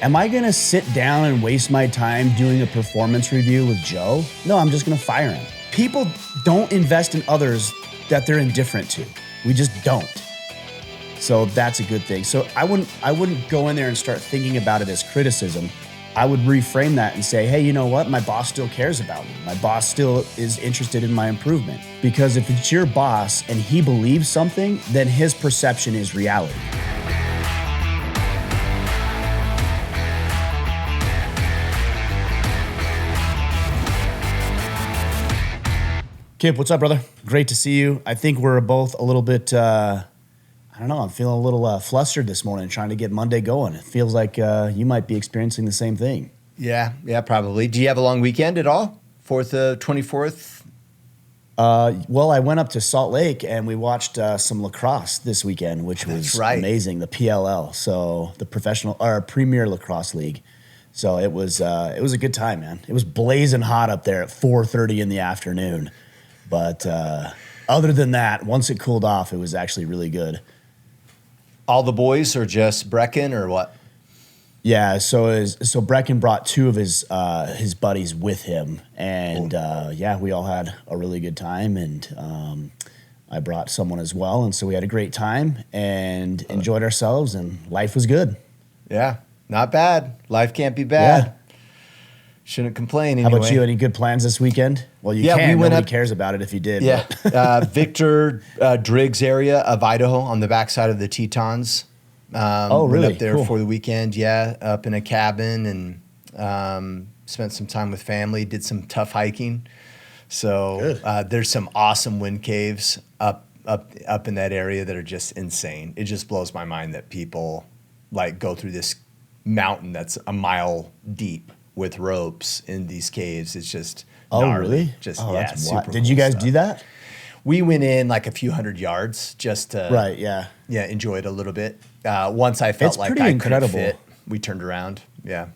Am I going to sit down and waste my time doing a performance review with Joe? No, I'm just going to fire him. People don't invest in others that they're indifferent to. We just don't. So that's a good thing. So I wouldn't go in there and start thinking about it as criticism. I would reframe that and say, hey, you know what? My boss still cares about me. My boss still is interested in my improvement. Because if it's your boss and he believes something, then his perception is reality. Kipp, what's up, brother? Great to see you. I think we're both a little bit, I don't know, I'm feeling a little flustered this morning trying to get Monday going. It feels like you might be experiencing the same thing. Yeah, probably. Do you have a long weekend at all? 24th? Well, I went up to Salt Lake and we watched some lacrosse this weekend, which was amazing, the PLL, so the Premier Lacrosse League. So it was a good time, man. It was blazing hot up there at 4:30 in the afternoon. But other than that, once it cooled off, it was actually really good. All the boys or just Brecken or what? Yeah, so Brecken brought two of his buddies with him, and we all had a really good time, and I brought someone as well, and so we had a great time and enjoyed ourselves, and life was good. Yeah, not bad. Life can't be bad. Yeah. Shouldn't complain anyway. How about you? Any good plans this weekend? Well, you can. Nobody cares about it if you did. Yeah. Victor Driggs area of Idaho on the backside of the Tetons. Really? Went up there Cool. for the weekend. Yeah, up in a cabin and spent some time with family. Did some tough hiking. So there's some awesome wind caves up in that area that are just insane. It just blows my mind that people like go through this mountain that's a mile deep with ropes in these caves. It's just gnarly. Really? Just that's super Did you guys do that? We went in like a few hundred yards just to enjoy it a little bit. Once I felt like I couldn't fit, we turned around. Yeah.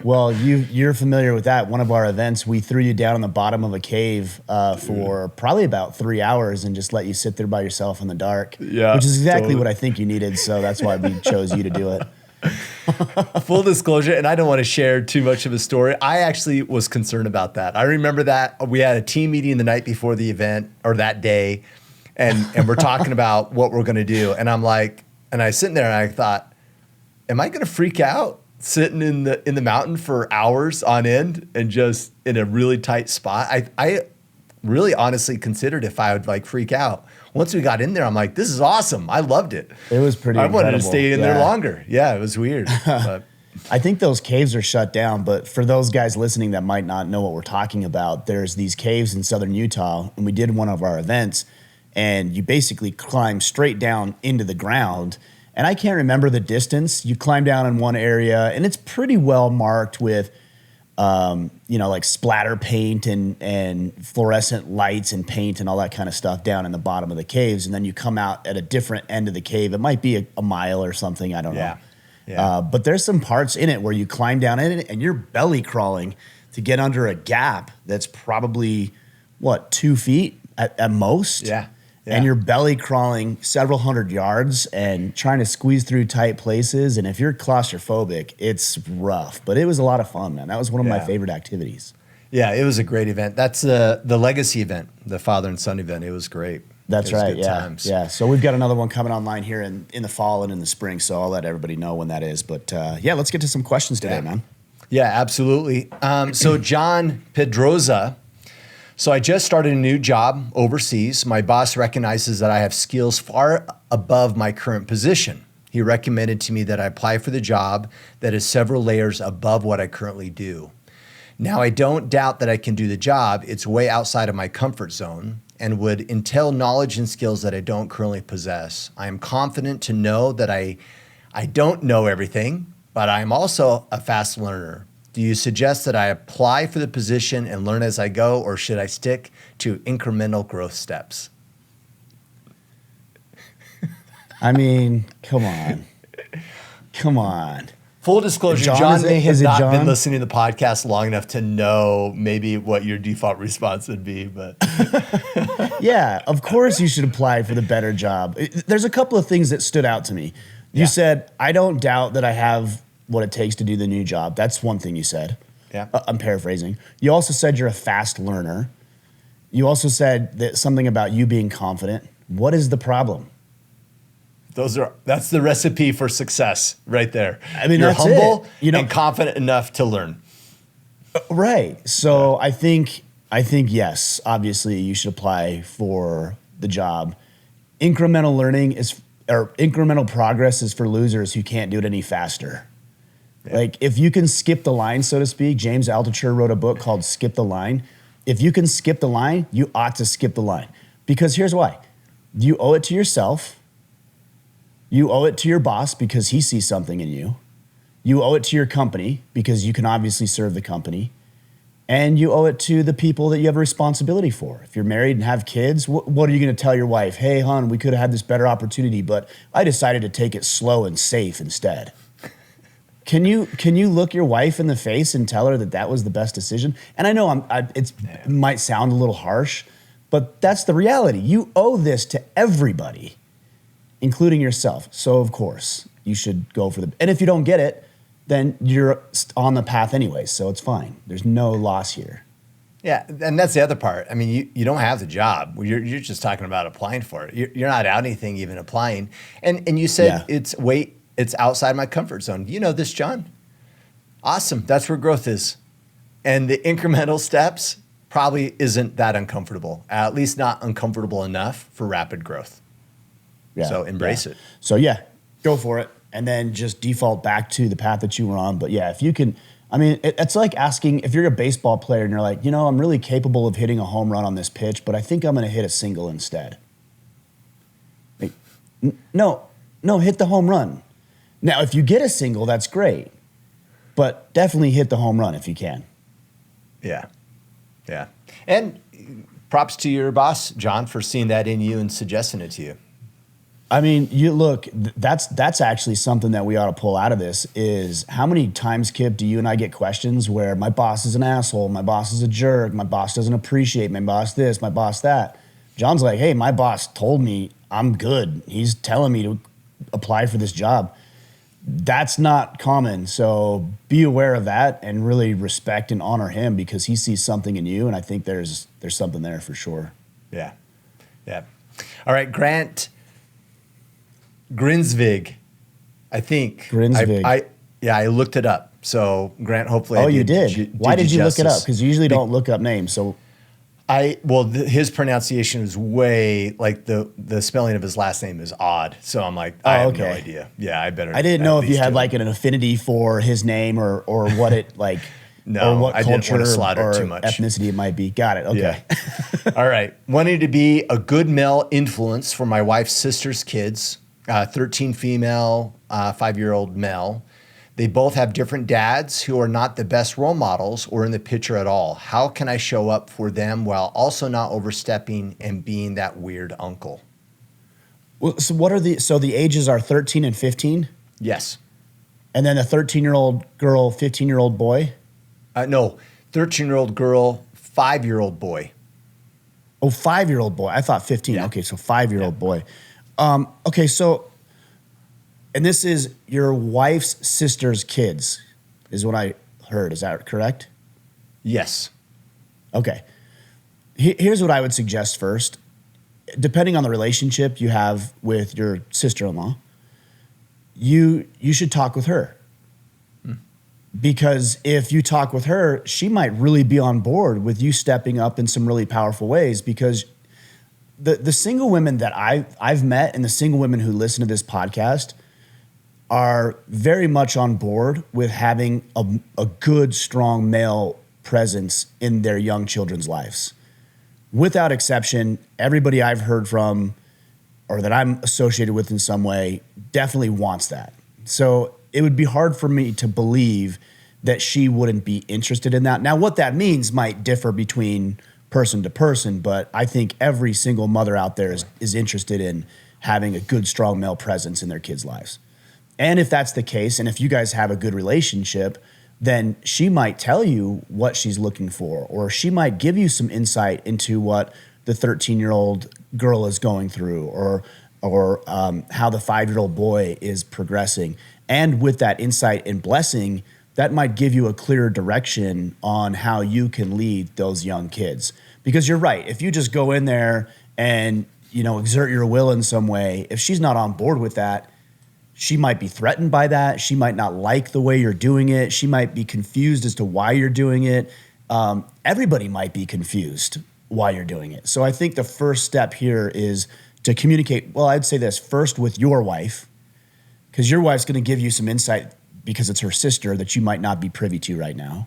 Well, you're familiar with that. One of our events, we threw you down on the bottom of a cave for probably about 3 hours and just let you sit there by yourself in the dark. Yeah, which is exactly what I think you needed. So that's why we chose you to do it. Full disclosure, and I don't want to share too much of a story. I actually was concerned about that. I remember that we had a team meeting the night before the event or that day, and we're talking about what we're going to do. And I'm like, and I was sitting there and I thought, am I going to freak out sitting in the mountain for hours on end and just in a really tight spot? I really honestly considered if I would like freak out. Once we got in there, I'm like, this is awesome. I loved it. It was pretty incredible. I wanted to stay in there longer. Yeah, it was weird. But. I think those caves are shut down, but for those guys listening that might not know what we're talking about, there's these caves in southern Utah, and we did one of our events, and you basically climb straight down into the ground, and I can't remember the distance. You climb down in one area, and it's pretty well marked with like splatter paint and fluorescent lights and paint and all that kind of stuff down in the bottom of the caves. And then you come out at a different end of the cave. It might be a mile or something. I don't know. Yeah. But there's some parts in it where you climb down in it and you're belly crawling to get under a gap that's probably, 2 feet at most? Yeah. And you're belly crawling several hundred yards and trying to squeeze through tight places. And if you're claustrophobic, it's rough. But it was a lot of fun, man. That was one of my favorite activities. Yeah, it was a great event. That's the legacy event, the father and son event. It was great. That's right, times. Yeah. So we've got another one coming online here in the fall and in the spring. So I'll let everybody know when that is. But let's get to some questions today, man. Yeah, absolutely. So John Pedroza. So I just started a new job overseas. My boss recognizes that I have skills far above my current position. He recommended to me that I apply for the job that is several layers above what I currently do. Now, I don't doubt that I can do the job. It's way outside of my comfort zone and would entail knowledge and skills that I don't currently possess. I am confident to know that I don't know everything, but I'm also a fast learner. Do you suggest that I apply for the position and learn as I go, or should I stick to incremental growth steps? I mean, come on. Full disclosure, John may have not been listening to the podcast long enough to know maybe what your default response would be, but. Yeah, of course you should apply for the better job. There's a couple of things that stood out to me. You said, I don't doubt that I have what it takes to do the new job. That's one thing you said. Yeah. I'm paraphrasing. You also said you're a fast learner. You also said that something about you being confident. What is the problem? That's the recipe for success right there. I mean, you're that's humble it. and confident enough to learn. Right. So I think yes, obviously you should apply for the job. Incremental learning or incremental progress is for losers who can't do it any faster. Yeah. Like if you can skip the line, so to speak, James Altucher wrote a book called Skip the Line. If you can skip the line, you ought to skip the line. Because here's why. You owe it to yourself. You owe it to your boss because he sees something in you. You owe it to your company because you can obviously serve the company. And you owe it to the people that you have a responsibility for. If you're married and have kids, what are you going to tell your wife? Hey, hon, we could have had this better opportunity, but I decided to take it slow and safe instead. Can you look your wife in the face and tell her that that was the best decision? And I know it might sound a little harsh, but that's the reality. You owe this to everybody, including yourself. So, of course, you should go for the... And if you don't get it, then you're on the path anyway, so it's fine. There's no loss here. Yeah, and that's the other part. I mean, you don't have the job. You're just talking about applying for it. You're not out anything, even applying. And you said it's outside my comfort zone. You know this, John. Awesome. That's where growth is. And the incremental steps probably isn't that uncomfortable, at least not uncomfortable enough for rapid growth. Yeah, so embrace it. So go for it. And then just default back to the path that you were on. But yeah, if you can, I mean, it's like asking if you're a baseball player and you're like, I'm really capable of hitting a home run on this pitch, but I think I'm going to hit a single instead. Like, no, hit the home run. Now, if you get a single, that's great, but definitely hit the home run if you can. Yeah. And props to your boss, John, for seeing that in you and suggesting it to you. I mean, that's actually something that we ought to pull out of this is how many times, Kipp, do you and I get questions where my boss is an asshole, my boss is a jerk, my boss doesn't appreciate my boss this, my boss that. John's like, hey, my boss told me I'm good. He's telling me to apply for this job. That's not common. So be aware of that and really respect and honor him because he sees something in you. And I think there's something there for sure. Yeah. All right, Grant Grinsvig, I think. Grinsvig. I looked it up. So Grant, hopefully. Oh, you did. Why did you look it up? Because you usually don't look up names. So his pronunciation is way like the spelling of his last name is odd. So I'm like, I have no idea. Yeah, I better. I didn't know if you had like an affinity for his name or what it like. No, or what I culture didn't want to slaughter or too much. Ethnicity it might be. Got it. Okay. Yeah. All right. Wanting to be a good male influence for my wife's sister's kids. 13 female, 5-year-old male. They both have different dads who are not the best role models or in the picture at all. How can I show up for them while also not overstepping and being that weird uncle? Well, so the ages are 13 and 15? Yes. And then a 13-year-old girl, 15-year-old boy? No, 13-year-old girl, 5-year-old boy. Oh, 5-year-old boy. I thought 15. Yeah. Okay, so 5-year-old boy. Okay, so, and this is your wife's sister's kids, is what I heard. Is that correct? Yes. Okay. Here's what I would suggest first. Depending on the relationship you have with your sister-in-law, you should talk with her. Because if you talk with her, she might really be on board with you stepping up in some really powerful ways because the single women that I've met and the single women who listen to this podcast are very much on board with having a good, strong male presence in their young children's lives. Without exception, everybody I've heard from or that I'm associated with in some way definitely wants that. So it would be hard for me to believe that she wouldn't be interested in that. Now, what that means might differ between person to person, but I think every single mother out there is interested in having a good, strong male presence in their kids' lives. And if that's the case, and if you guys have a good relationship, then she might tell you what she's looking for, or she might give you some insight into what the 13-year-old girl is going through, or how the 5-year-old boy is progressing. And with that insight and blessing, that might give you a clearer direction on how you can lead those young kids. Because you're right, if you just go in there and, exert your will in some way, if she's not on board with that, she might be threatened by that. She might not like the way you're doing it. She might be confused as to why you're doing it. Everybody might be confused why you're doing it. So I think the first step here is to communicate. Well, I'd say this first with your wife, because your wife's going to give you some insight because it's her sister that you might not be privy to right now.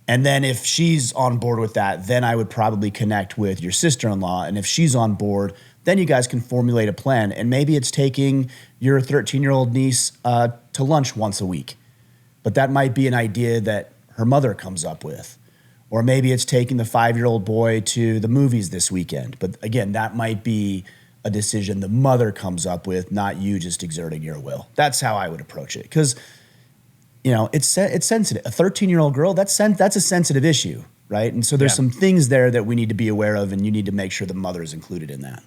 And then if she's on board with that, then I would probably connect with your sister-in-law. And if she's on board, then you guys can formulate a plan. And maybe it's taking your 13-year-old niece to lunch once a week. But that might be an idea that her mother comes up with. Or maybe it's taking the 5-year-old boy to the movies this weekend. But again, that might be a decision the mother comes up with, not you just exerting your will. That's how I would approach it. Because it's sensitive. A 13-year-old girl, that's a sensitive issue, right? And so there's some things there that we need to be aware of, and you need to make sure the mother is included in that.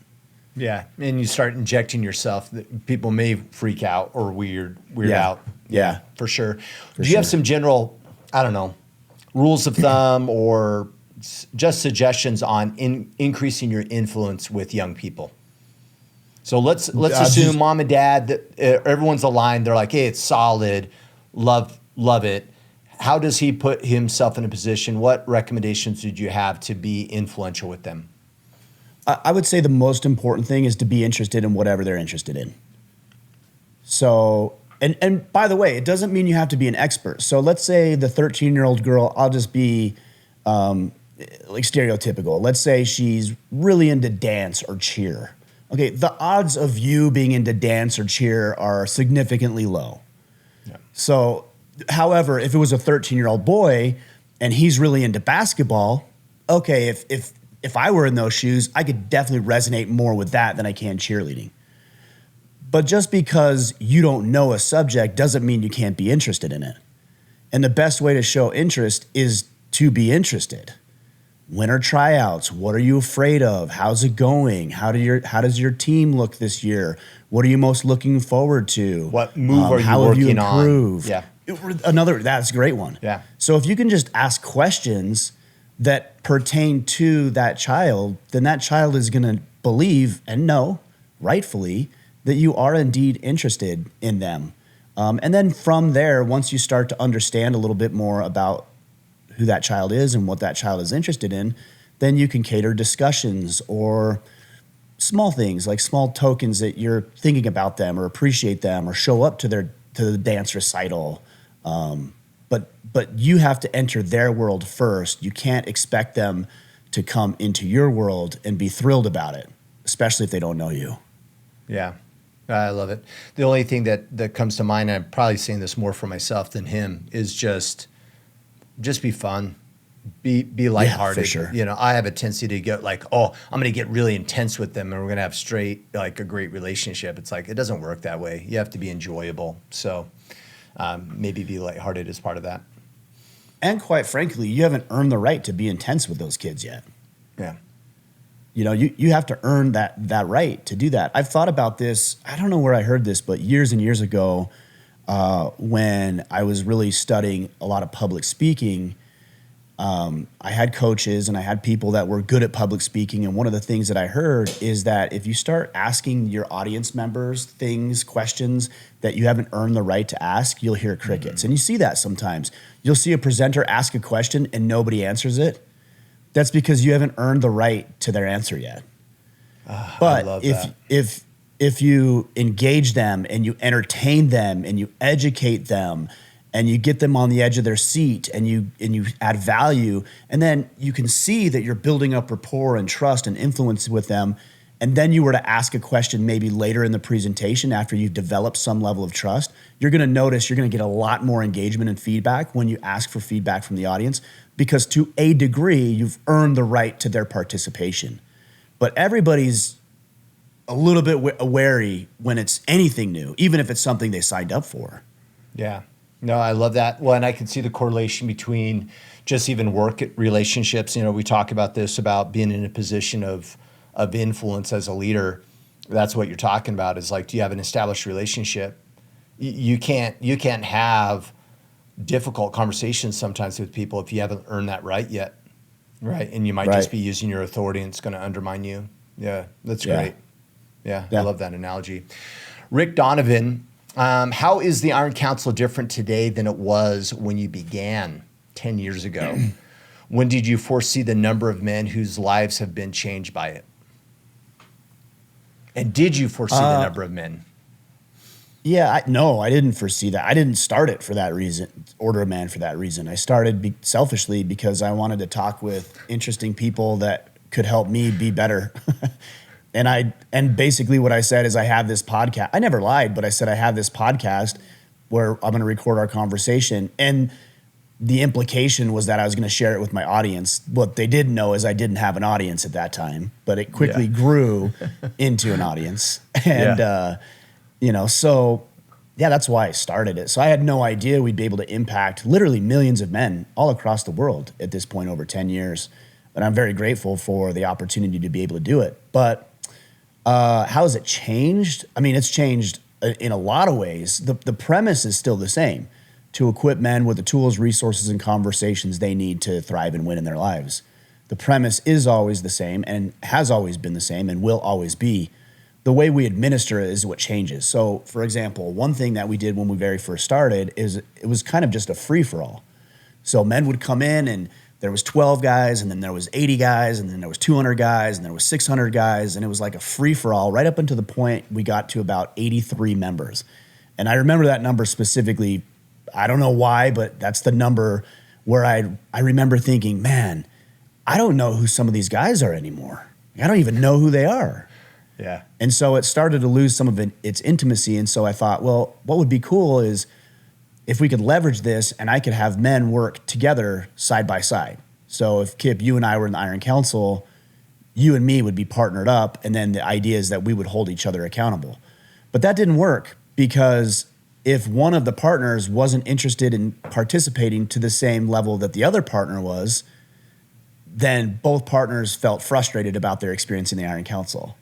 Yeah, and you start injecting yourself. People may freak out or weird out. Yeah, for sure. Do you have some general, rules of thumb or just suggestions on increasing your influence with young people? So let's assume mom and dad, that everyone's aligned. They're like, hey, it's solid. Love it. How does he put himself in a position? What recommendations did you have to be influential with them? I would say the most important thing is to be interested in whatever they're interested in. So, and by the way, it doesn't mean you have to be an expert. So let's say the 13-year-old girl, I'll just be like stereotypical. Let's say she's really into dance or cheer. Okay, the odds of you being into dance or cheer are significantly low. So, however, if it was a 13-year-old boy and he's really into basketball, okay, if I were in those shoes, I could definitely resonate more with that than I can cheerleading. But just because you don't know a subject doesn't mean you can't be interested in it. And the best way to show interest is to be interested. When are tryouts? What are you afraid of? How's it going? How does your team look this year? What are you most looking forward to? What move are you how have you working on? improved? Yeah. That's a great one. Yeah. So if you can just ask questions that pertain to that child, then that child is going to believe and know, rightfully, that you are indeed interested in them. And then from there, once you start to understand a little bit more about who that child is and what that child is interested in, then you can cater discussions or small things like small tokens that you're thinking about them or appreciate them or show up to the dance recital. But you have to enter their world first. You can't expect them to come into your world and be thrilled about it, especially if they don't know you. Yeah, I love it. The only thing that comes to mind, and I'm probably saying this more for myself than him, is just be fun, be lighthearted. Yeah, for sure. I have a tendency to get like, I'm going to get really intense with them and we're going to have a great relationship. It's like, it doesn't work that way. You have to be enjoyable. So maybe be lighthearted as part of that. And quite frankly, you haven't earned the right to be intense with those kids yet. Yeah. You have to earn that right to do that. I've thought about this. I don't know where I heard this, but years and years ago, when I was really studying a lot of public speaking, I had coaches and I had people that were good at public speaking. And one of the things that I heard is that if you start asking your audience members questions that you haven't earned the right to ask, you'll hear crickets. Mm-hmm. And you see that sometimes. You'll see a presenter ask a question and nobody answers it. That's because you haven't earned the right to their answer yet. But if you engage them and you entertain them and you educate them and you get them on the edge of their seat and you add value, and then you can see that you're building up rapport and trust and influence with them, and then you were to ask a question maybe later in the presentation after you've developed some level of trust, you're going to notice you're going to get a lot more engagement and feedback when you ask for feedback from the audience, because to a degree, you've earned the right to their participation. But everybody's a little bit wary when it's anything new, even if it's something they signed up for. Yeah. No, I love that. Well, and I can see the correlation between just even work relationships. We talk about this, about being in a position of influence as a leader. That's what you're talking about, is like, do you have an established relationship? you can't have difficult conversations sometimes with people if you haven't earned that right yet, right? And you might just be using your authority and it's going to undermine you. Yeah, that's great. Yeah, I love that analogy. Rick Donovan, how is the Iron Council different today than it was when you began 10 years ago? When did you foresee the number of men whose lives have been changed by it? And did you foresee the number of men? Yeah, no, I didn't foresee that. I didn't start it for that reason, Order of Man for that reason. I started selfishly because I wanted to talk with interesting people that could help me be better. And basically what I said is I have this podcast. I never lied, but I said I have this podcast where I'm going to record our conversation. And the implication was that I was going to share it with my audience. What they didn't know is I didn't have an audience at that time, but it quickly grew into an audience. And, so that's why I started it. So I had no idea we'd be able to impact literally millions of men all across the world at this point over 10 years. And I'm very grateful for the opportunity to be able to do it. But how has it changed? I mean, it's changed in a lot of ways. The premise is still the same: to equip men with the tools, resources, and conversations they need to thrive and win in their lives. The premise is always the same and has always been the same and will always be. The way we administer it is what changes. So, for example, one thing that we did when we very first started is it was kind of just a free-for-all. So men would come in and there was 12 guys, and then there was 80 guys, and then there was 200 guys, and there was 600 guys, and it was like a free-for-all right up until the point we got to about 83 members. And I remember that number specifically. I don't know why, but that's the number where I remember thinking, man, I don't know who some of these guys are anymore. I don't even know who they are. Yeah. And so it started to lose some of its intimacy. And so I thought, well, what would be cool is if we could leverage this and I could have men work together side by side. So if Kipp, you and I were in the Iron Council, you and me would be partnered up. And then the idea is that we would hold each other accountable. But that didn't work because if one of the partners wasn't interested in participating to the same level that the other partner was, then both partners felt frustrated about their experience in the Iron Council.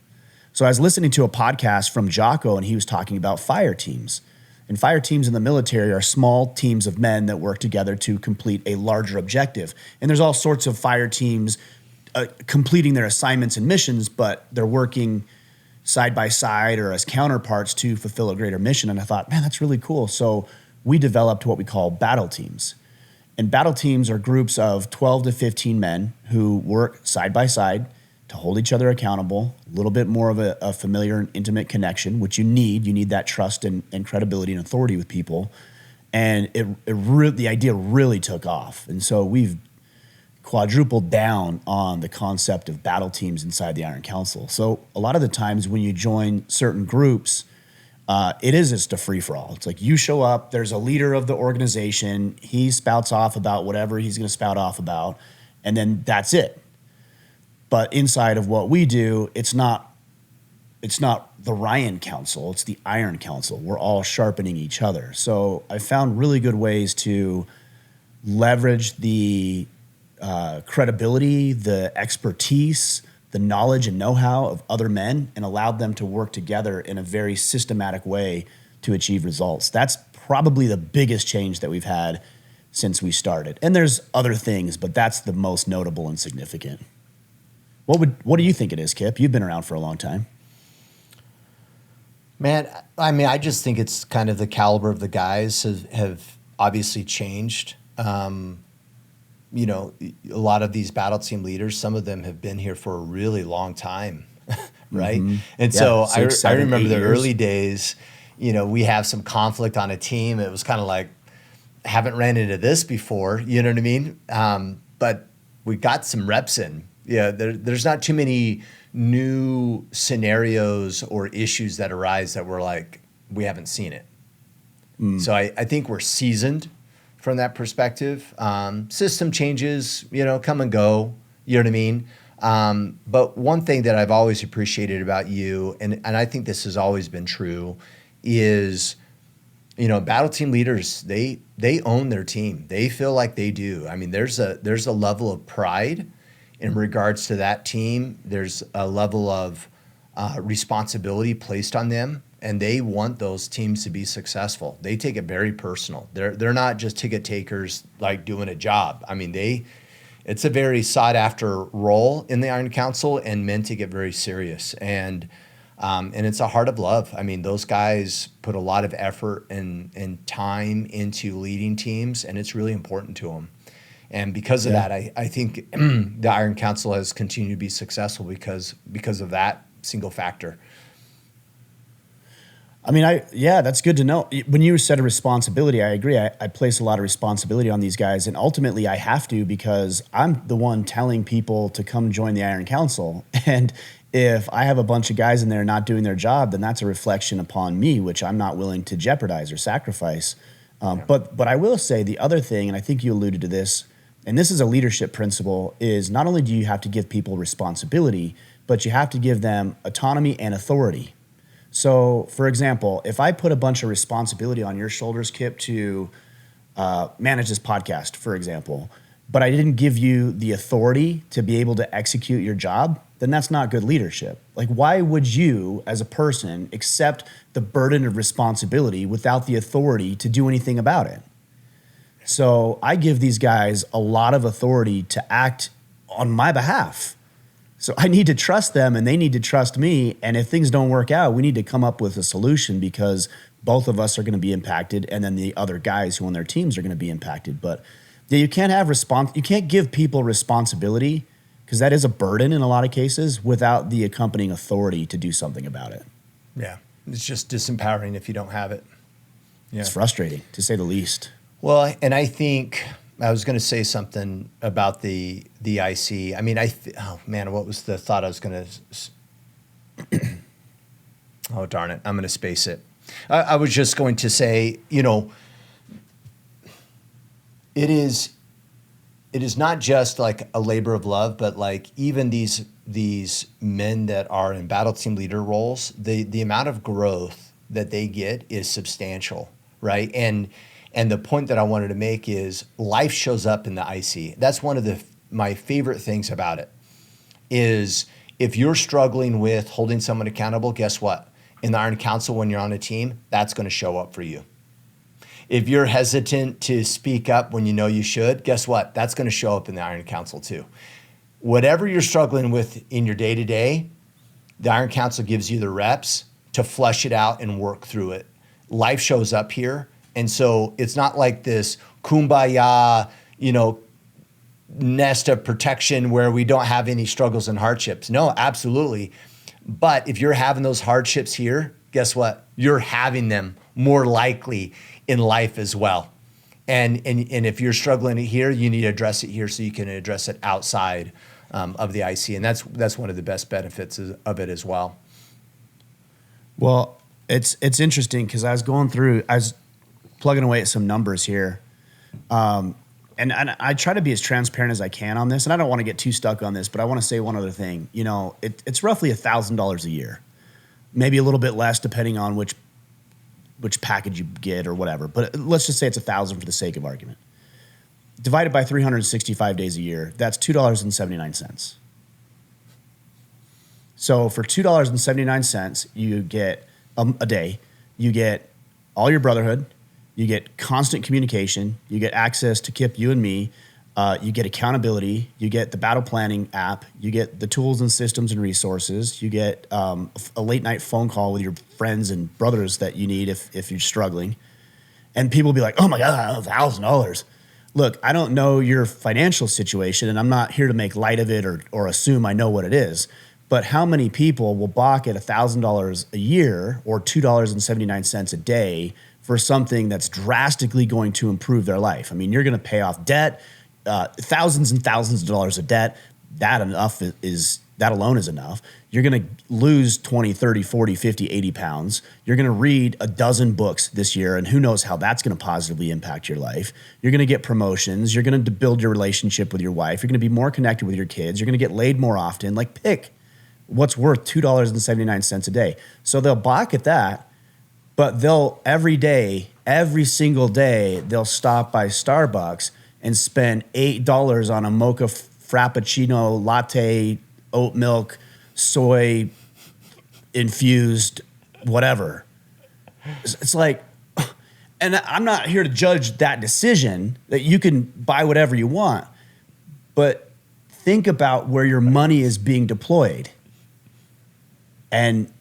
So I was listening to a podcast from Jocko, and he was talking about fire teams. And fire teams in the military are small teams of men that work together to complete a larger objective. And there's all sorts of fire teams completing their assignments and missions, but they're working side by side or as counterparts to fulfill a greater mission. And I thought, man, that's really cool. So we developed what we call battle teams. And battle teams are groups of 12 to 15 men who work side by side to hold each other accountable, a little bit more of a familiar and intimate connection, which you need. You need that trust and credibility and authority with people. And the idea really took off. And so we've quadrupled down on the concept of battle teams inside the Iron Council. So a lot of the times when you join certain groups, it is just a free-for-all. It's like you show up, there's a leader of the organization, he spouts off about whatever he's going to spout off about, and then that's it. But inside of what we do, it's not the Ryan Council, it's the Iron Council. We're all sharpening each other. So I found really good ways to leverage the credibility, the expertise, the knowledge and know-how of other men and allowed them to work together in a very systematic way to achieve results. That's probably the biggest change that we've had since we started. And there's other things, but that's the most notable and significant. What do you think it is, Kipp? You've been around for a long time. Man, I mean, I just think it's kind of the caliber of the guys have obviously changed. You know, a lot of these battle team leaders, some of them have been here for a really long time, right? Mm-hmm. And so I remember the early days, you know, we have some conflict on a team. It was kind of like, haven't ran into this before, you know what I mean? But we got some reps in. Yeah, there's not too many new scenarios or issues that arise that we're like, we haven't seen it. So I think we're seasoned from that perspective. System changes, you know, come and go, you know what I mean? But one thing that I've always appreciated about you, and I think this has always been true, is, you know, battle team leaders, they own their team. They feel like they do. I mean, there's a level of pride in regards to that team. There's a level of responsibility placed on them and they want those teams to be successful. They take it very personal. They're not just ticket takers like doing a job. I mean, it's a very sought after role in the Iron Council, and men take it very serious. And it's a heart of love. I mean, those guys put a lot of effort and time into leading teams, and it's really important to them. And because of that, I think the Iron Council has continued to be successful because of that single factor. I mean, that's good to know. When you said a responsibility, I agree. I place a lot of responsibility on these guys, and ultimately I have to, because I'm the one telling people to come join the Iron Council. And if I have a bunch of guys in there not doing their job, then that's a reflection upon me, which I'm not willing to jeopardize or sacrifice. But I will say the other thing, and I think you alluded to this, and this is a leadership principle, is not only do you have to give people responsibility, but you have to give them autonomy and authority. So, for example, if I put a bunch of responsibility on your shoulders, Kipp, to manage this podcast, for example, but I didn't give you the authority to be able to execute your job, then that's not good leadership. Like, why would you, as a person, accept the burden of responsibility without the authority to do anything about it? So I give these guys a lot of authority to act on my behalf. So I need to trust them, and they need to trust me. And if things don't work out, we need to come up with a solution, because both of us are going to be impacted, and then the other guys who on their teams are going to be impacted. But you can't have you can't give people responsibility, because that is a burden in a lot of cases, without the accompanying authority to do something about it. Yeah, it's just disempowering if you don't have it. Yeah. It's frustrating, to say the least. Well, and I think I was going to say something about the IC. I mean, what was the thought I was going to? Oh, darn it! I'm going to space it. I was just going to say, it is not just like a labor of love, but like even these men that are in battle team leader roles, the amount of growth that they get is substantial, right? And the point that I wanted to make is life shows up in the IC. That's one of my favorite things about it, is if you're struggling with holding someone accountable, guess what? In the Iron Council, when you're on a team, that's going to show up for you. If you're hesitant to speak up when you know you should, guess what? That's going to show up in the Iron Council too. Whatever you're struggling with in your day-to-day, the Iron Council gives you the reps to flush it out and work through it. Life shows up here. And so it's not like this kumbaya, nest of protection where we don't have any struggles and hardships. No, absolutely. But if you're having those hardships here, guess what? You're having them more likely in life as well. And if you're struggling here, you need to address it here so you can address it outside of the IC. And that's one of the best benefits of it as well. Well, it's interesting, because I was plugging away at some numbers here. And I try to be as transparent as I can on this, and I don't want to get too stuck on this, but I want to say one other thing. It's roughly $1,000 a year, maybe a little bit less depending on which package you get or whatever. But let's just say it's $1,000 for the sake of argument. Divided by 365 days a year, that's $2.79. So for $2.79, you get a day, you get all your brotherhood, you get constant communication, you get access to Kipp, you and me, you get accountability, you get the battle planning app, you get the tools and systems and resources, you get a late night phone call with your friends and brothers that you need if you're struggling. And people will be like, oh my God, $1,000. Look, I don't know your financial situation, and I'm not here to make light of it or assume I know what it is. But how many people will balk at $1,000 a year or $2.79 a day for something that's drastically going to improve their life? I mean, you're going to pay off debt, thousands and thousands of dollars of debt. That alone is enough. You're going to lose 20, 30, 40, 50, 80 pounds. You're going to read a dozen books this year, and who knows how that's going to positively impact your life. You're going to get promotions. You're going to build your relationship with your wife. You're going to be more connected with your kids. You're going to get laid more often. Like, pick what's worth $2.79 a day. So they'll balk at that, but every single day, they'll stop by Starbucks and spend $8 on a mocha frappuccino latte, oat milk, soy infused, whatever. It's like, and I'm not here to judge that decision, that you can buy whatever you want, but think about where your money is being deployed. And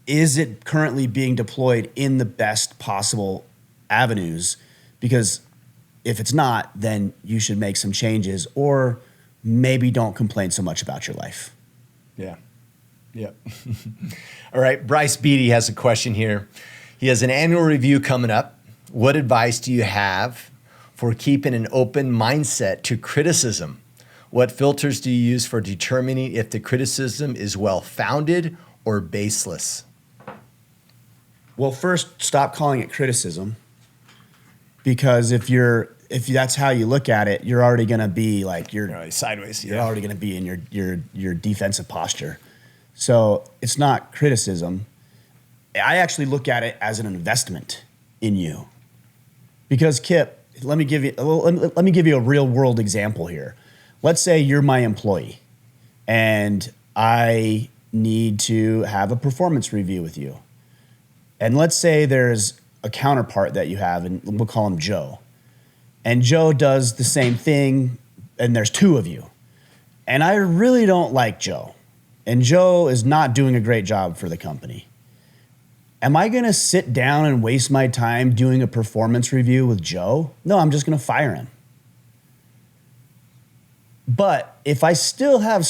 is it currently being deployed in the best possible avenues? Because if it's not, then you should make some changes, or maybe don't complain so much about your life. Yeah. Yep. All right. Bryce Beatty has a question here. He has an annual review coming up. What advice do you have for keeping an open mindset to criticism? What filters do you use for determining if the criticism is well-founded or baseless? Well, first, stop calling it criticism, because if that's how you look at it, you're already going to be like Right, sideways. You're already going to be in your defensive posture. So it's not criticism. I actually look at it as an investment in you, because Kipp, let me give you a real world example here. Let's say you're my employee, and I need to have a performance review with you. And let's say there's a counterpart that you have, and we'll call him Joe. And Joe does the same thing, and there's two of you. And I really don't like Joe. And Joe is not doing a great job for the company. Am I going to sit down and waste my time doing a performance review with Joe? No, I'm just going to fire him. But if I still have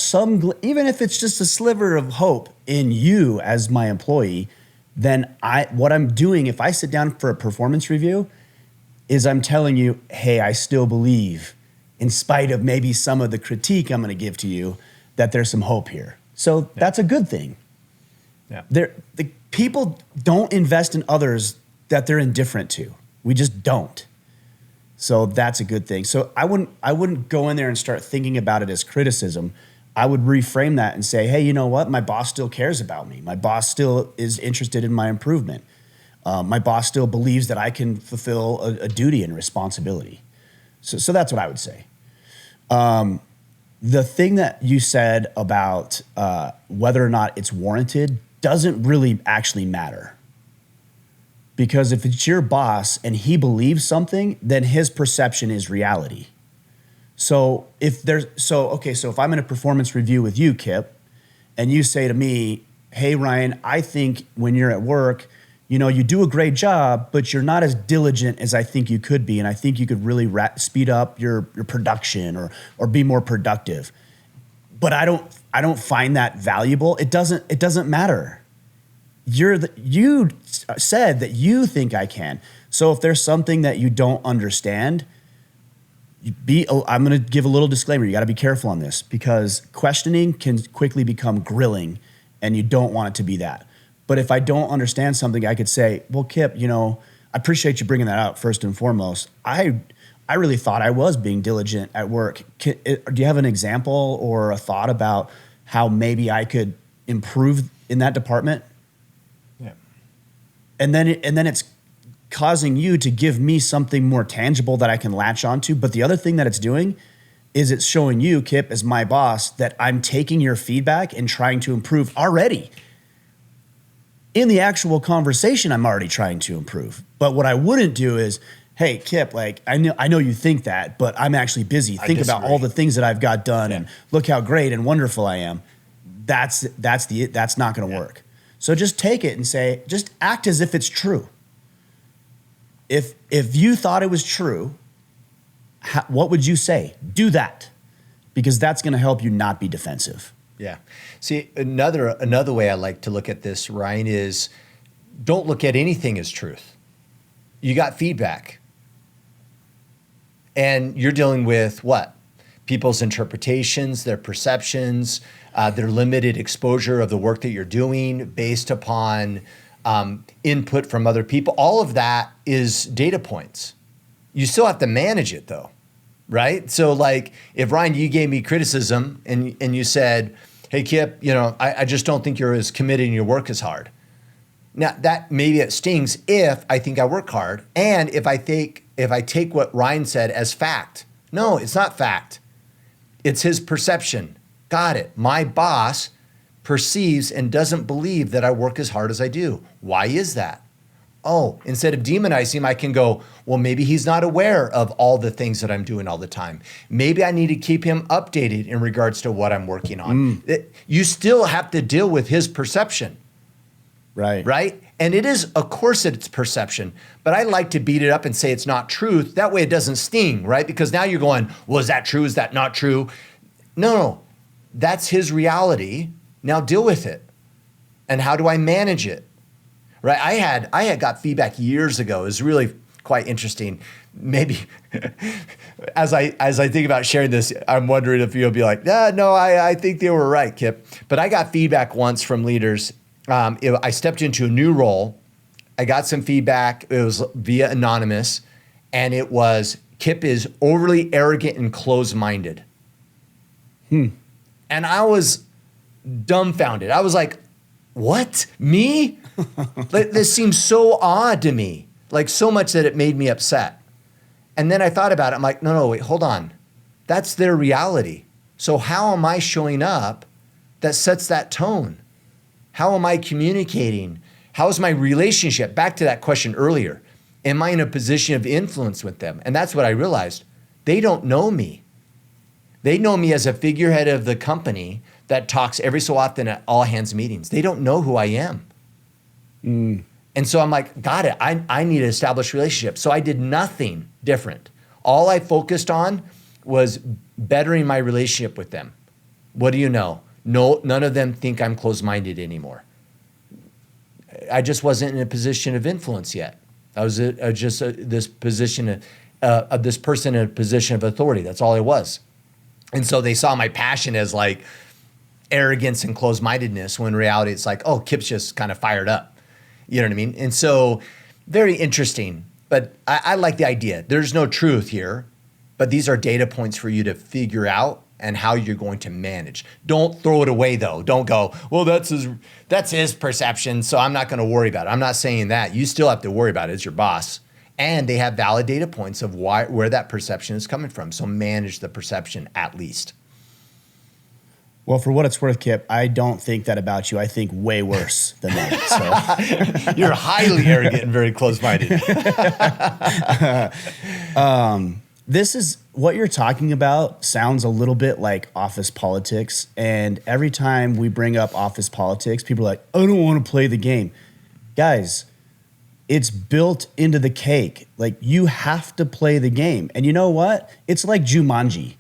even if it's just a sliver of hope in you as my employee, then what I'm doing, if I sit down for a performance review, is I'm telling you, hey, I still believe, in spite of maybe some of the critique I'm going to give to you, that there's some hope here. So that's a good thing. Yeah. The people don't invest in others that they're indifferent to. We just don't. So that's a good thing. So I wouldn't go in there and start thinking about it as criticism. I would reframe that and say, hey, you know what? My boss still cares about me. My boss still is interested in my improvement. My boss still believes that I can fulfill a duty and responsibility. So that's what I would say. The thing that you said about whether or not it's warranted doesn't really actually matter. Because if it's your boss and he believes something, then his perception is reality. So if I'm in a performance review with you, Kipp, and you say to me, hey, Ryan, I think when you're at work, you do a great job, but you're not as diligent as I think you could be. And I think you could really speed up your production or be more productive. But I don't find that valuable. It doesn't matter. You said that you think I can. So if there's something that you don't understand, I'm going to give a little disclaimer. You got to be careful on this, because questioning can quickly become grilling, and you don't want it to be that. But if I don't understand something, I could say, well, Kipp, I appreciate you bringing that up first and foremost. I really thought I was being diligent at work. Do you have an example or a thought about how maybe I could improve in that department? Yeah. And then it's causing you to give me something more tangible that I can latch onto. But the other thing that it's doing is it's showing you, Kipp, as my boss, that I'm taking your feedback and trying to improve already. In the actual conversation, I'm already trying to improve. But what I wouldn't do is, hey, Kipp, like I know you think that, but I'm actually busy. Think about all the things that I've got done, and look how great and wonderful I am. That's not going to work. So just take it and say, just act as if it's true. If you thought it was true, what would you say? Do that, because that's going to help you not be defensive. Yeah. See, another way I like to look at this, Ryan, is don't look at anything as truth. You got feedback. And you're dealing with what? People's interpretations, their perceptions, their limited exposure of the work that you're doing based upon input from other people. All of that is data points. You still have to manage it though, right? So like if Ryan, you gave me criticism and you said, hey, Kipp, I just don't think you're as committed and your work is hard. Now that maybe it stings if I think I work hard and if I take what Ryan said as fact. No, it's not fact. It's his perception. Got it. My boss perceives and doesn't believe that I work as hard as I do. Why is that? Oh, instead of demonizing him, I can go, well, maybe he's not aware of all the things that I'm doing all the time. Maybe I need to keep him updated in regards to what I'm working on. You still have to deal with his perception. Right? And it is, of course, it's perception, but I like to beat it up and say it's not truth. That way it doesn't sting, right? Because now you're going, well, is that true? Is that not true? No, that's his reality. Now deal with it. And how do I manage it? Right? I had got feedback years ago. It was really quite interesting. Maybe as I think about sharing this, I'm wondering if you'll be like, no, I think they were right, Kipp. But I got feedback once from leaders. I stepped into a new role. I got some feedback. It was via anonymous, and it was Kipp is overly arrogant and closed-minded. And I was dumbfounded. I was like, what? Me? Like, this seems so odd to me, like so much that it made me upset. And then I thought about it. I'm like, no, wait, hold on. That's their reality. So how am I showing up that sets that tone? How am I communicating? How is my relationship? Back to that question earlier. Am I in a position of influence with them? And that's what I realized. They don't know me. They know me as a figurehead of the company that talks every so often at all hands meetings. They don't know who I am. And so I'm like, got it. I need to establish relationships. So I did nothing different. All I focused on was bettering my relationship with them. What do you know? No, none of them think I'm closed-minded anymore. I just wasn't in a position of influence yet. I was this position of this person in a position of authority. That's all I was. And so they saw my passion as like arrogance and closed-mindedness, when in reality it's like, oh, Kipp's just kind of fired up. You know what I mean? And so very interesting. But I like the idea. There's no truth here, but these are data points for you to figure out and how you're going to manage. Don't throw it away though. Don't go, well, that's his perception, so I'm not going to worry about it. I'm not saying that. You still have to worry about it. It's your boss. And they have valid data points of where that perception is coming from. So manage the perception at least. Well, for what it's worth, Kipp, I don't think that about you. I think way worse than that. So. You're highly arrogant and very close-minded. This is what you're talking about sounds a little bit like office politics. And every time we bring up office politics, people are like, I don't want to play the game. Guys, it's built into the cake. Like, you have to play the game. And you know what? It's like Jumanji.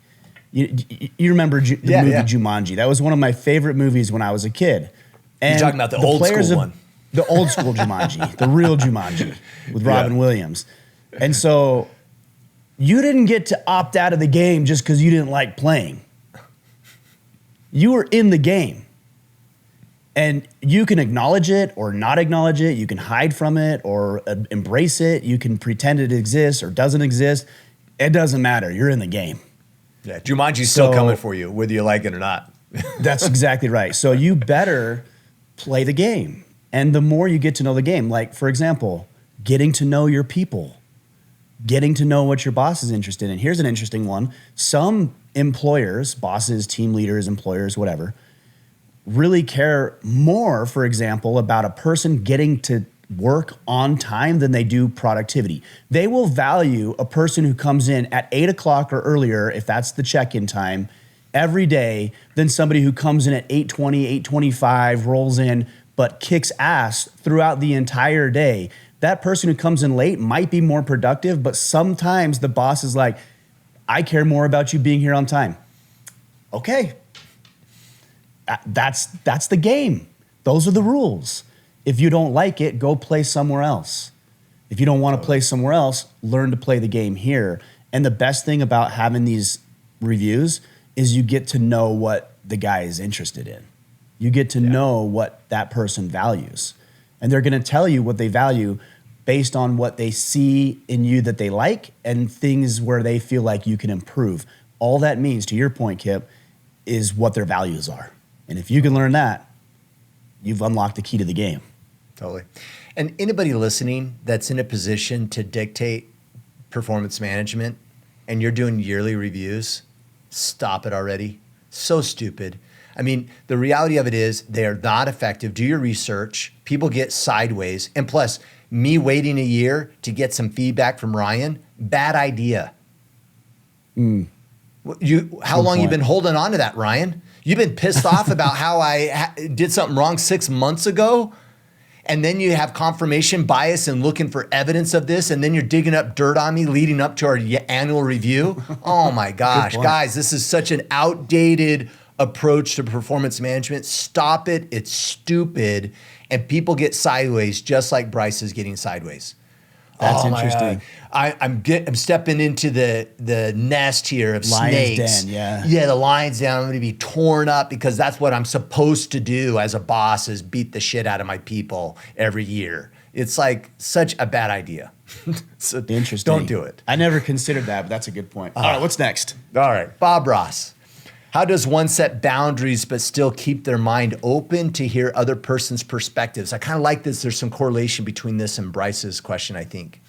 You remember the movie Jumanji. That was one of my favorite movies when I was a kid. And you're talking about the old school one. The old school Jumanji, the real Jumanji with Robin Williams. And so you didn't get to opt out of the game just because you didn't like playing. You were in the game. And you can acknowledge it or not acknowledge it. You can hide from it or embrace it. You can pretend it exists or doesn't exist. It doesn't matter. You're in the game. Yeah, Jumanji's still coming for you, whether you like it or not. That's exactly right. So you better play the game. And the more you get to know the game, like, for example, getting to know your people, getting to know what your boss is interested in. Here's an interesting one. Some employers, bosses, team leaders, employers, whatever, really care more, for example, about a person getting to work on time than they do productivity. They will value a person who comes in at 8 o'clock or earlier, if that's the check-in time, every day, than somebody who comes in at 8:20, 8:25, rolls in, but kicks ass throughout the entire day. That person who comes in late might be more productive, but sometimes the boss is like, I care more about you being here on time. Okay. That's the game. Those are the rules. If you don't like it, go play somewhere else. If you don't want to play somewhere else, learn to play the game here. And the best thing about having these reviews is you get to know what the guy is interested in. You get to know what that person values. And they're going to tell you what they value based on what they see in you that they like and things where they feel like you can improve. All that means, to your point, Kipp, is what their values are. And if you can learn that, you've unlocked the key to the game. Totally. And anybody listening that's in a position to dictate performance management and you're doing yearly reviews, stop it already. So stupid. I mean, the reality of it is they're not effective. Do your research. People get sideways. And plus, Me waiting a year to get some feedback from Ryan, bad idea. How long you been holding on to that, Ryan? You've been pissed off about how I did something wrong 6 months ago, and then you have confirmation bias and looking for evidence of this, and then you're digging up dirt on me leading up to our annual review. Oh my gosh, guys, this is such an outdated approach to performance management. Stop it. It's stupid. And people get sideways just like Bryce is getting sideways. That's interesting. I'm stepping into the nest here of Lion's snakes. den, yeah. Yeah, the lion's den. I'm going to be torn up because that's what I'm supposed to do as a boss, is beat the shit out of my people every year. It's like such a bad idea. So Interesting. don't do it. I never considered that, but that's a good point. All right, what's next? All right, Bob Ross. How does one set boundaries but still keep their mind open to hear other person's perspectives? I kind of like this. There's some correlation between this and Bryce's question, I think.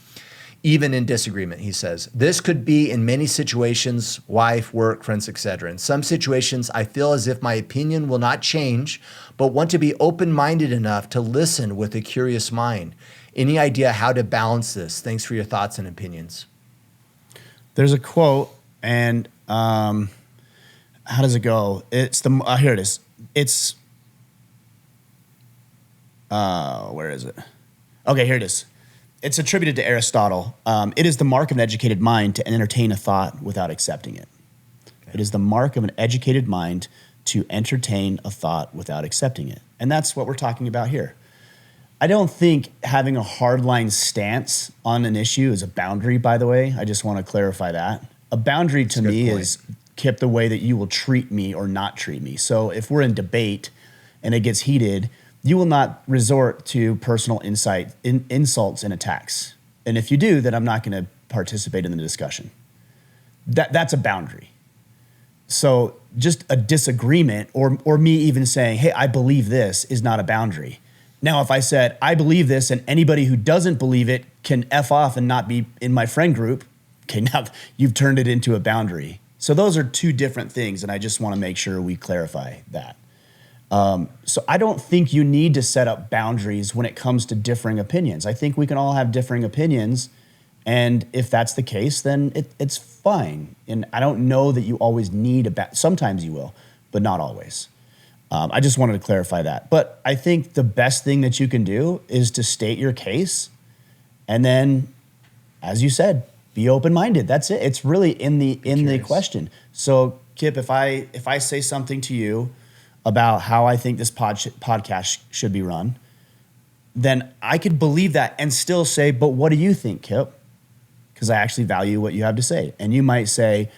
Even in disagreement, he says, this could be in many situations, wife, work, friends, etc. In some situations, I feel as if my opinion will not change, but want to be open-minded enough to listen with a curious mind. Any idea how to balance this? Thanks for your thoughts and opinions. There's a quote, and how does it go? It's the here it is. It's where is it? Okay, here it is. It's attributed to Aristotle. It is the mark of an educated mind to entertain a thought without accepting it. Okay. It is the mark of an educated mind to entertain a thought without accepting it. And that's what we're talking about here. I don't think having a hardline stance on an issue is a boundary, by the way. I just want to clarify that. A boundary to me is, Kipp, the way that you will treat me or not treat me. So if we're in debate and it gets heated, you will not resort to personal insults and attacks. And if you do, then I'm not going to participate in the discussion. That's a boundary. So just a disagreement or me even saying, hey, I believe this is not a boundary. Now, if I said, I believe this and anybody who doesn't believe it can F off and not be in my friend group, okay, now you've turned it into a boundary. So those are two different things, and I just want to make sure we clarify that. So I don't think you need to set up boundaries when it comes to differing opinions. I think we can all have differing opinions, and if that's the case, then it's fine. And I don't know that you always need sometimes you will, but not always. I just wanted to clarify that. But I think the best thing that you can do is to state your case, and then, as you said, be open-minded. That's it. It's really in the question. So, Kipp, if I say something to you about how I think this podcast should be run, then I could believe that and still say, but what do you think, Kipp? Because I actually value what you have to say. And you might say,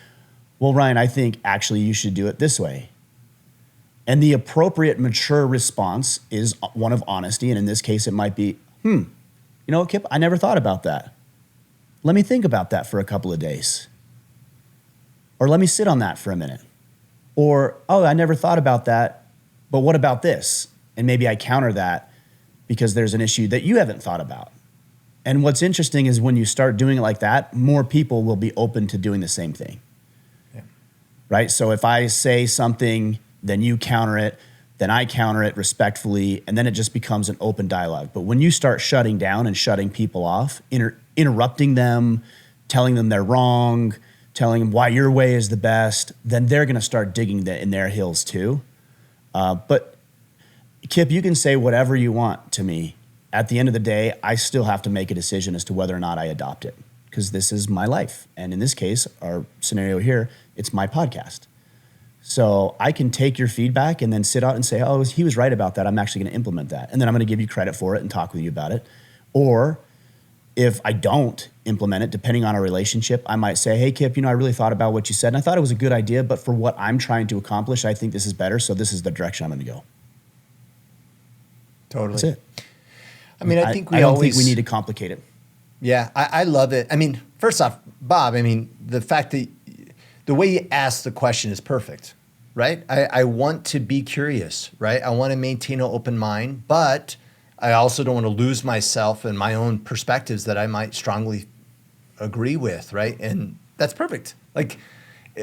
well, Ryan, I think actually you should do it this way. And the appropriate mature response is one of honesty. And in this case, it might be, you know what, Kipp, I never thought about that. Let me think about that for a couple of days. Or let me sit on that for a minute. Or, oh, I never thought about that, but what about this? And maybe I counter that because there's an issue that you haven't thought about. And what's interesting is when you start doing it like that, more people will be open to doing the same thing. Yeah. Right? So if I say something, then you counter it, then I counter it respectfully, and then it just becomes an open dialogue. But when you start shutting down and shutting people off, interrupting them, telling them they're wrong, telling them why your way is the best, then they're going to start digging in their heels too. But Kipp, you can say whatever you want to me. At the end of the day, I still have to make a decision as to whether or not I adopt it, because this is my life. And in this case, our scenario here, it's my podcast. So I can take your feedback and then sit out and say, oh, he was right about that. I'm actually going to implement that. And then I'm going to give you credit for it and talk with you about it. Or if I don't implement it, depending on our relationship, I might say, hey, Kipp, I really thought about what you said, and I thought it was a good idea, but for what I'm trying to accomplish, I think this is better, so this is the direction I'm going to go. Totally. That's it. I mean, I think I don't think we need to complicate it. Yeah, I love it. I mean, first off, Bob, the fact that the way you ask the question is perfect, right? I want to be curious, right? I want to maintain an open mind, but I also don't want to lose myself and my own perspectives that I might strongly agree with, right? And that's perfect. Like,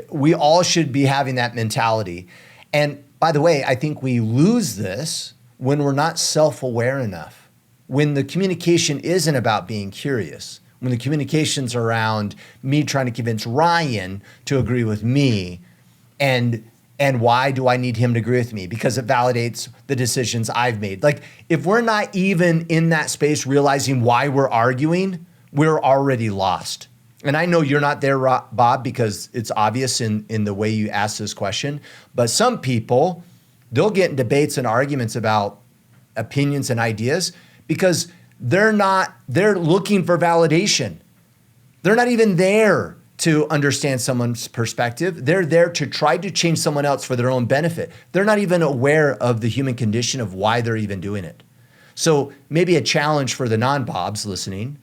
we all should be having that mentality. And by the way, I think we lose this when we're not self-aware enough. when the communication isn't about being curious, when the communication's around me trying to convince Ryan to agree with me, and why do I need him to agree with me? Because it validates the decisions I've made. Like, if we're not even in that space realizing why we're arguing, we're already lost. And I know you're not there, Bob, because it's obvious in the way you ask this question. But some people, they'll get in debates and arguments about opinions and ideas because they're looking for validation. They're not even there to understand someone's perspective. They're there to try to change someone else for their own benefit. They're not even aware of the human condition of why they're even doing it. So maybe a challenge for the non-Bobs listening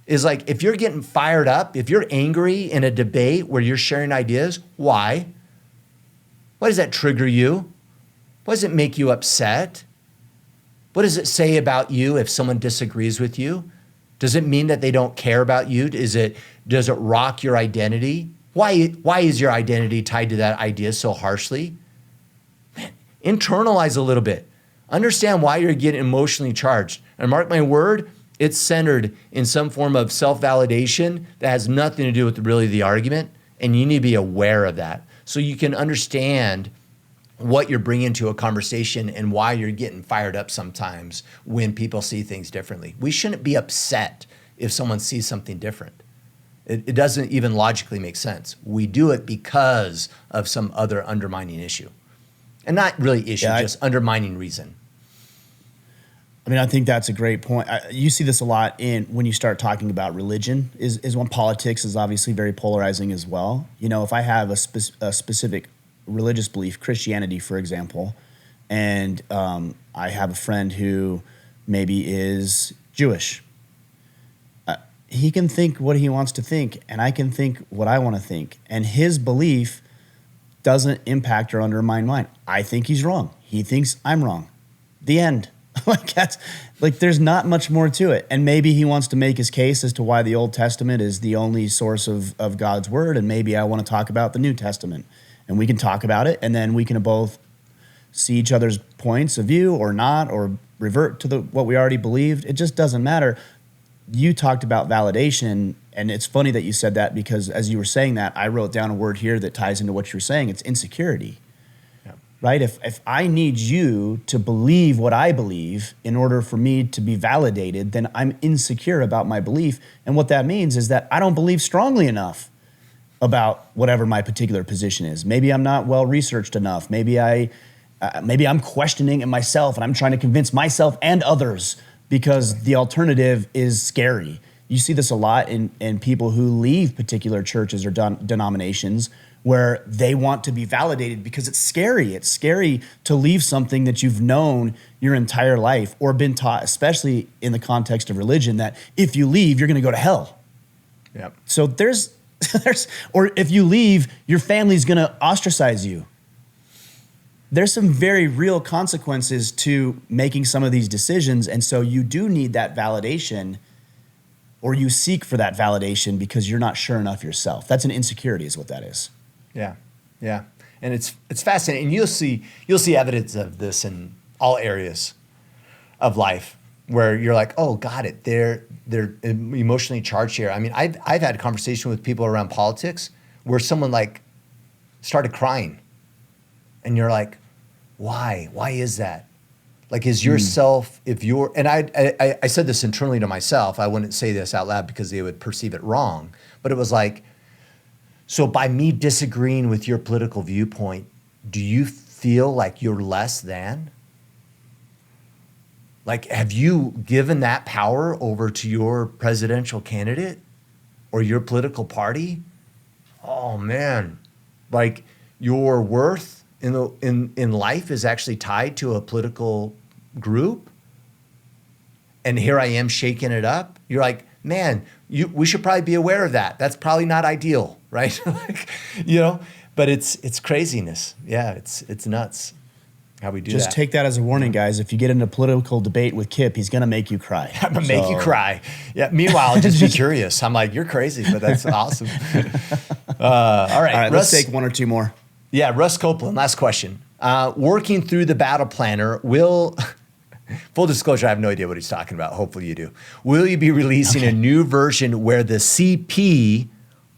is like, if you're getting fired up, if you're angry in a debate where you're sharing ideas, why? Why does that trigger you? Why does it make you upset? What does it say about you if someone disagrees with you? Does it mean that they don't care about you? Does it rock your identity? Why is your identity tied to that idea so harshly? Man, internalize a little bit. Understand why you're getting emotionally charged. And mark my word, it's centered in some form of self-validation that has nothing to do with really the argument. And you need to be aware of that so you can understand what you're bringing to a conversation and why you're getting fired up sometimes when people see things differently. We shouldn't be upset if someone sees something different. It doesn't even logically make sense. We do it because of some other undermining issue. And not really issue, just undermining reason. I mean, I think that's a great point. You see this a lot when you start talking about religion, is when politics is obviously very polarizing as well. You know, if I have a specific religious belief, Christianity, for example, and I have a friend who maybe is Jewish, he can think what he wants to think, and I can think what I want to think. And his belief doesn't impact or undermine mine. I think he's wrong. He thinks I'm wrong. The end. There's not much more to it. And maybe he wants to make his case as to why the Old Testament is the only source of God's word, and maybe I want to talk about the New Testament. And we can talk about it, and then we can both see each other's points of view or not, or revert to what we already believed. It just doesn't matter. You talked about validation, and it's funny that you said that because as you were saying that, I wrote down a word here that ties into what you're saying. It's insecurity, right? If I need you to believe what I believe in order for me to be validated, then I'm insecure about my belief. And what that means is that I don't believe strongly enough about whatever my particular position is. Maybe I'm not well researched enough. Maybe I'm questioning it myself, and I'm trying to convince myself and others because the alternative is scary. You see this a lot in people who leave particular churches or denominations where they want to be validated because it's scary. It's scary to leave something that you've known your entire life or been taught, especially in the context of religion, that if you leave, you're going to go to hell. Yep. So or if you leave, your family's going to ostracize you. There's some very real consequences to making some of these decisions. And so you do need that validation, or you seek for that validation because you're not sure enough yourself. That's an insecurity is what that is. Yeah. Yeah. And it's fascinating. And you'll see evidence of this in all areas of life where you're like, oh, got it. They're emotionally charged here. I mean, I've had a conversation with people around politics where someone like started crying. And you're like, why? Why is that? Like, is yourself, and I said this internally to myself, I wouldn't say this out loud because they would perceive it wrong, but it was like, so by me disagreeing with your political viewpoint, do you feel like you're less than? Like, have you given that power over to your presidential candidate or your political party? Oh man, like your worth in life is actually tied to a political group, and here I am shaking it up. You're like, man, we should probably be aware of that. That's probably not ideal, right? But it's craziness. Yeah, it's nuts how we do that. Just take that as a warning, guys. If you get into a political debate with Kipp, he's going to make you cry. I'm going to make you cry. Yeah. Meanwhile, I'll just be curious. I'm like, you're crazy, but that's awesome. All right, let's take one or two more. Yeah, Russ Copeland, last question. Working through the battle planner, will Full disclosure, I have no idea what he's talking about. Hopefully you do. Will you be releasing a new version where the CP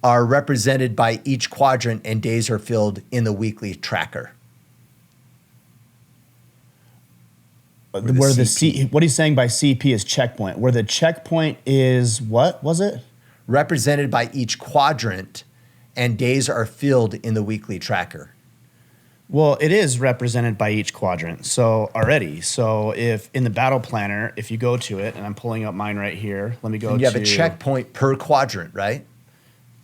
are represented by each quadrant and days are filled in the weekly tracker? Where what he's saying by CP is checkpoint. Where the checkpoint is, what was it? Represented by each quadrant and days are filled in the weekly tracker. Well, it is represented by each quadrant. So if in the battle planner, if you go to it, and I'm pulling up mine right here, let me go to. You have a checkpoint per quadrant, right?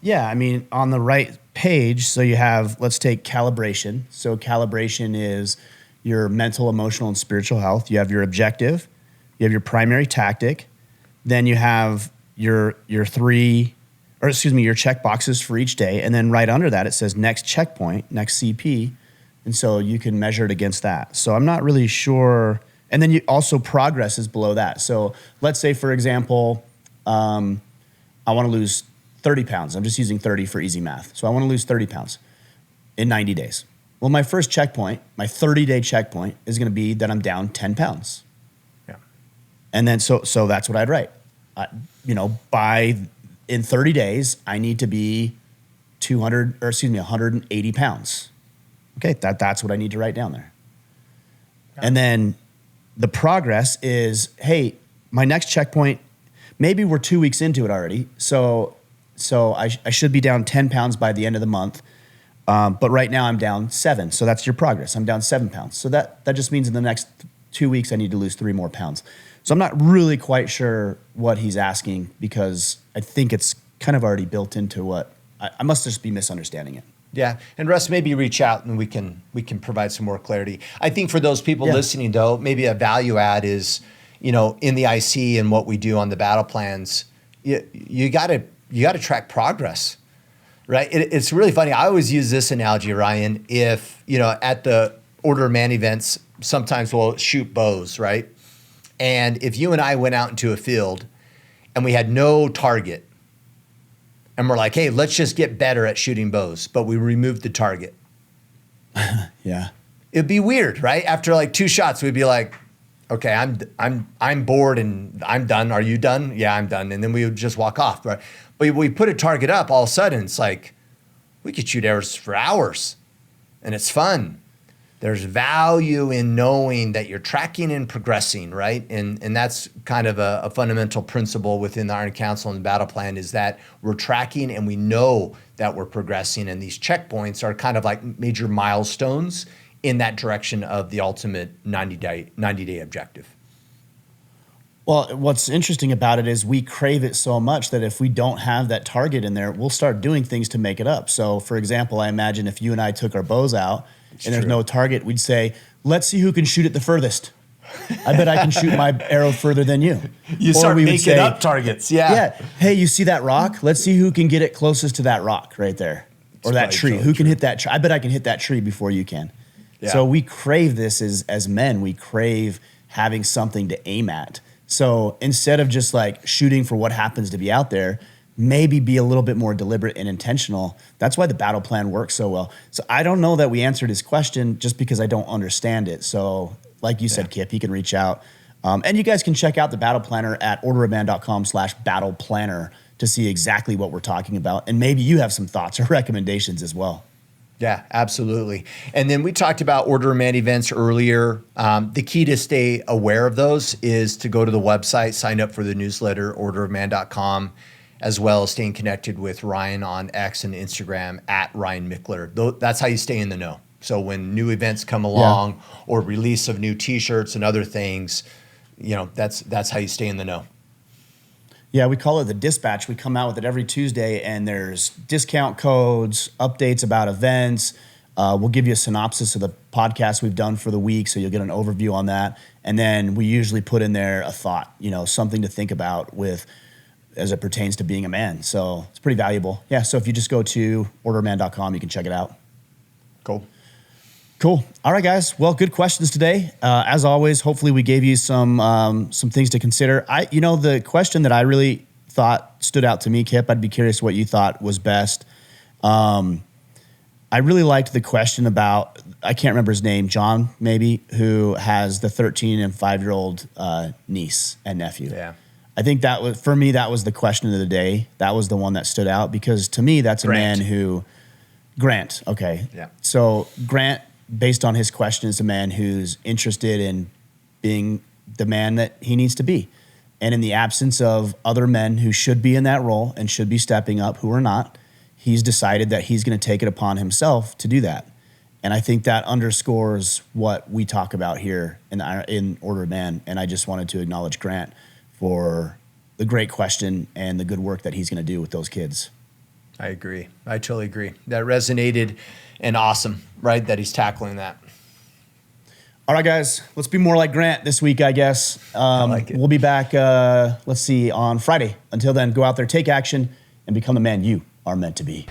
Yeah, I mean, on the right page, so you have, let's take calibration. So calibration is your mental, emotional, and spiritual health. You have your objective, you have your primary tactic, then you have your check boxes for each day, and then right under that it says next checkpoint, next CP, and so you can measure it against that. So I'm not really sure, and then you also progress is below that. So let's say, for example, I want to lose 30 pounds. I'm just using 30 for easy math. So I want to lose 30 pounds in 90 days. Well, my first checkpoint, my 30-day checkpoint is going to be that I'm down 10 pounds. Yeah. And then so that's what I'd write. In 30 days, I need to be 180 pounds. Okay, that's what I need to write down there. Yeah. And then the progress is, hey, my next checkpoint, maybe we're 2 weeks into it already. So I should be down 10 pounds by the end of the month. But right now I'm down 7. So that's your progress. I'm down 7 pounds. So that just means in the next 2 weeks I need to lose 3 more pounds. So I'm not really quite sure what he's asking, because I think it's kind of already built into what I must just be misunderstanding it. Yeah, and Russ, maybe reach out and we can provide some more clarity. I think for those people listening, though, maybe a value add is, in the IC and what we do on the battle plans, you got to track progress, right? It's really funny. I always use this analogy, Ryan. If at the Order of Man events, sometimes we'll shoot bows, right? And if you and I went out into a field and we had no target, and we're like, hey, let's just get better at shooting bows, but we removed the target. Yeah. It'd be weird, right? After like 2 shots, we'd be like, okay, I'm bored and I'm done. Are you done? Yeah, I'm done. And then we would just walk off. Right? But we put a target up, all of a sudden it's like, we could shoot arrows for hours and it's fun. There's value in knowing that you're tracking and progressing, right? And that's kind of a fundamental principle within the Iron Council and the battle plan, is that we're tracking and we know that we're progressing. And these checkpoints are kind of like major milestones in that direction of the ultimate 90-day objective. Well, what's interesting about it is we crave it so much that if we don't have that target in there, we'll start doing things to make it up. So, for example, I imagine if you and I took our bows out and there's no target, we'd say, let's see who can shoot it the furthest. I bet I can shoot my arrow further than you. You start making up targets. Yeah. Hey, you see that rock? Let's see who can get it closest to that rock right there. Or that tree. Who can hit that tree? I bet I can hit that tree before you can. Yeah. So we crave this as men. We crave having something to aim at. So instead of just like shooting for what happens to be out there, maybe be a little bit more deliberate and intentional. That's why the battle plan works so well. So I don't know that we answered his question just because I don't understand it. So like you said, Kipp, he can reach out. And you guys can check out the battle planner at orderofman.com/battle planner to see exactly what we're talking about. And maybe you have some thoughts or recommendations as well. Yeah, absolutely. And then we talked about Order of Man events earlier. The key to stay aware of those is to go to the website, sign up for the newsletter, orderofman.com, as well as staying connected with Ryan on X and Instagram at Ryan Michler. That's how you stay in the know. So when new events come along or release of new T-shirts and other things, that's how you stay in the know. Yeah, we call it the dispatch. We come out with it every Tuesday, and there's discount codes, updates about events. We'll give you a synopsis of the podcast we've done for the week, so you'll get an overview on that. And then we usually put in there a thought, something to think about as it pertains to being a man. So it's pretty valuable. Yeah, so if you just go to orderman.com, you can check it out. Cool. All right, guys. Well, good questions today. As always, hopefully we gave you some things to consider. The question that I really thought stood out to me, Kipp, I'd be curious what you thought was best. I really liked the question about, I can't remember his name, John maybe, who has the 13 and 5-year-old niece and nephew. Yeah. I think that was, for me, that was the question of the day. That was the one that stood out because to me, that's a Grant. man who, Grant, okay. Yeah. So Grant, based on his question, is a man who's interested in being the man that he needs to be. And in the absence of other men who should be in that role and should be stepping up who are not, he's decided that he's going to take it upon himself to do that. And I think that underscores what we talk about here in Order of Man. And I just wanted to acknowledge Grant for the great question and the good work that he's going to do with those kids. I agree. I totally agree. That resonated and awesome, right? That he's tackling that. All right, guys, let's be more like Grant this week, I guess. I like it. We'll be back, let's see, on Friday. Until then, go out there, take action, and become the man you are meant to be.